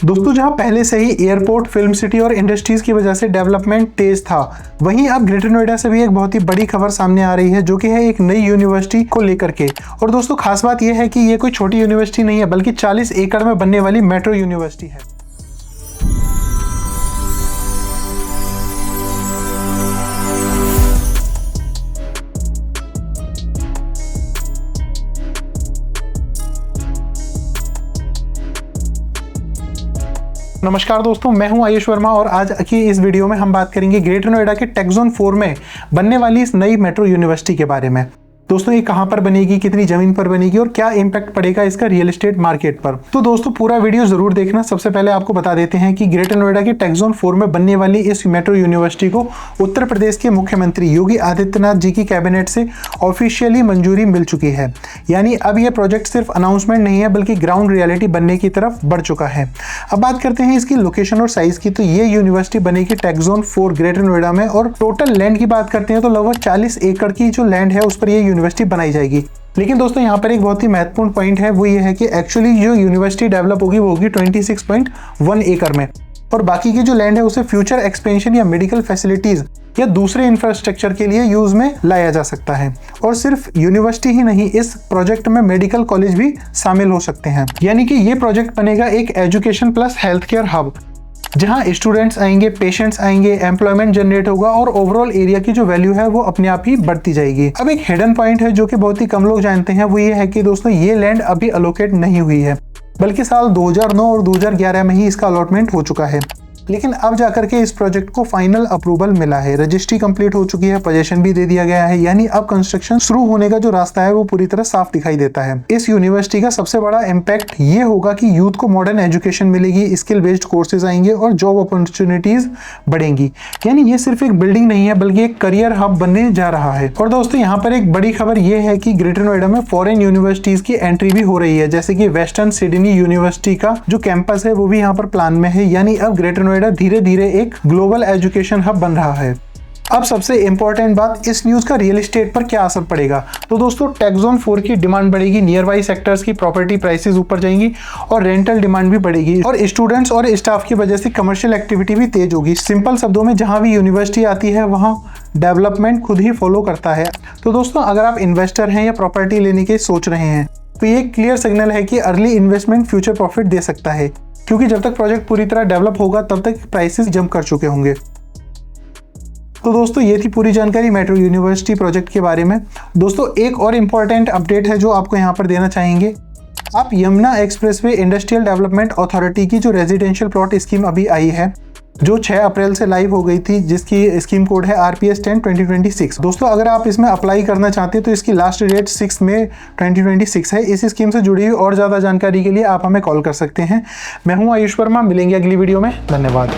दोस्तों जहां पहले से ही एयरपोर्ट, फिल्म सिटी और इंडस्ट्रीज की वजह से डेवलपमेंट तेज था, वहीं अब ग्रेटर नोएडा से भी एक बहुत ही बड़ी खबर सामने आ रही है, जो कि है एक नई यूनिवर्सिटी को लेकर के। और दोस्तों खास बात यह है कि ये कोई छोटी यूनिवर्सिटी नहीं है, बल्कि 40 एकड़ में बनने वाली मेट्रो यूनिवर्सिटी है। नमस्कार दोस्तों, मैं हूं आयुष वर्मा और आज की इस वीडियो में हम बात करेंगे ग्रेटर नोएडा के टेक जोन 4 में बनने वाली इस नई मेट्रो यूनिवर्सिटी के बारे में। दोस्तों ये कहां पर बनेगी, कितनी जमीन पर बनेगी और क्या इंपैक्ट पड़ेगा इसका रियल एस्टेट मार्केट पर। तो दोस्तों पूरा वीडियो जरूर देखना। सबसे पहले आपको बता देते हैं कि ग्रेटर नोएडा के टेक जोन 4 में बनने वाली इस मेट्रो यूनिवर्सिटी को उत्तर प्रदेश के मुख्यमंत्री योगी आदित्यनाथ जी की कैबिनेट से ऑफिशियली मंजूरी मिल चुकी है। यानी अब यह प्रोजेक्ट सिर्फ अनाउंसमेंट नहीं है, बल्कि ग्राउंड रियलिटी बनने की तरफ बढ़ चुका है। अब बात करते हैं इसकी लोकेशन और साइज की। तो ये यूनिवर्सिटी बनेगी टेक जोन 4 ग्रेटर नोएडा में, और टोटल लैंड की बात करते हैं तो लगभग 40 एकड़ की जो लैंड है उस पर यह यूनिवर्सिटी बनाई जाएगी। लेकिन दोस्तों यहाँ पर एक बहुत ही महत्वपूर्ण पॉइंट है, वो ये है कि एक्चुअली जो यूनिवर्सिटी डेवलप होगी वो होगी 26.1 एकड़ में, और बाकी की जो लैंड है उसे फ्यूचर एक्सपेंशन या मेडिकल फैसिलिटीज या दूसरे इंफ्रास्ट्रक्चर के लिए यूज में लाया जा सकता है। और सिर्फ यूनिवर्सिटी ही नहीं, इस प्रोजेक्ट में मेडिकल कॉलेज भी शामिल हो सकते हैं। यानी कि ये प्रोजेक्ट बनेगा एक education plus health care hub, जहां स्टूडेंट्स आएंगे, पेशेंट्स आएंगे, एम्प्लॉयमेंट जनरेट होगा और ओवरऑल एरिया की जो वैल्यू है वो अपने आप ही बढ़ती जाएगी। अब एक हिडन पॉइंट है जो कि बहुत ही कम लोग जानते हैं, वो ये है कि दोस्तों ये लैंड अभी अलोकेट नहीं हुई है, बल्कि साल 2009 और 2011 में ही इसका अलॉटमेंट हो चुका है। लेकिन अब जाकर के इस प्रोजेक्ट को फाइनल अप्रूवल मिला है, रजिस्ट्री कंप्लीट हो चुकी है, पोजीशन भी दे दिया गया है। यानी अब कंस्ट्रक्शन शुरू होने का जो रास्ता है वो पूरी तरह साफ दिखाई देता है। इस यूनिवर्सिटी का सबसे बड़ा इम्पैक्ट ये होगा कि यूथ को मॉडर्न एजुकेशन मिलेगी, स्किल बेस्ड कोर्सेज आएंगे और जॉब अपॉर्चुनिटीज बढ़ेंगी। यानी ये सिर्फ एक बिल्डिंग नहीं है, बल्कि एक करियर हब बनने जा रहा है। और दोस्तों यहाँ पर एक बड़ी खबर ये है कि ग्रेटर नोएडा में फॉरेन यूनिवर्सिटीज की एंट्री भी हो रही है, जैसे कि वेस्टर्न सिडनी यूनिवर्सिटी का जो कैंपस है वो भी यहाँ पर प्लान में है। यानी अब ग्रेटर नोएडा धीरे धीरे एक ग्लोबल एजुकेशन हब बन रहा है। अब सबसे इंपॉर्टेंट बात, इस न्यूज का रियल एस्टेट पर क्या असर पड़ेगा। तो दोस्तों टेक जोन 4 की डिमांड बढ़ेगी, नियर बाई सेक्टर्स की प्रॉपर्टी प्राइसेस ऊपर जाएंगी और रेंटल डिमांड भी बढ़ेगी, और स्टूडेंट्स और स्टाफ की वजह से कमर्शियल एक्टिविटी भी तेज होगी। सिंपल शब्दों में, जहां भी यूनिवर्सिटी आती है वहां डेवलपमेंट खुद ही फॉलो करता है। तो दोस्तों अगर आप इन्वेस्टर हैं या प्रॉपर्टी लेने के सोच रहे हैं, तो ये क्लियर सिग्नल है कि अर्ली इन्वेस्टमेंट फ्यूचर प्रॉफिट दे सकता है, क्योंकि जब तक प्रोजेक्ट पूरी तरह डेवलप होगा तब तक प्राइसेस जंप कर चुके होंगे। तो दोस्तों ये थी पूरी जानकारी मेट्रो यूनिवर्सिटी प्रोजेक्ट के बारे में। दोस्तों एक और इम्पॉर्टेंट अपडेट है जो आपको यहाँ पर देना चाहेंगे। आप Yamuna expressway industrial development authority की जो रेजिडेंशियल प्लॉट स्कीम अभी आई है, जो 6 अप्रैल से लाइव हो गई थी, जिसकी स्कीम कोड है RPS 10/2026। दोस्तों अगर आप इसमें अप्लाई करना चाहते हैं तो इसकी लास्ट डेट 6 मई 2026 है। इस स्कीम से जुड़ी हुई और ज़्यादा जानकारी के लिए आप हमें कॉल कर सकते हैं। मैं हूं आयुष वर्मा, मिलेंगे अगली वीडियो में। धन्यवाद।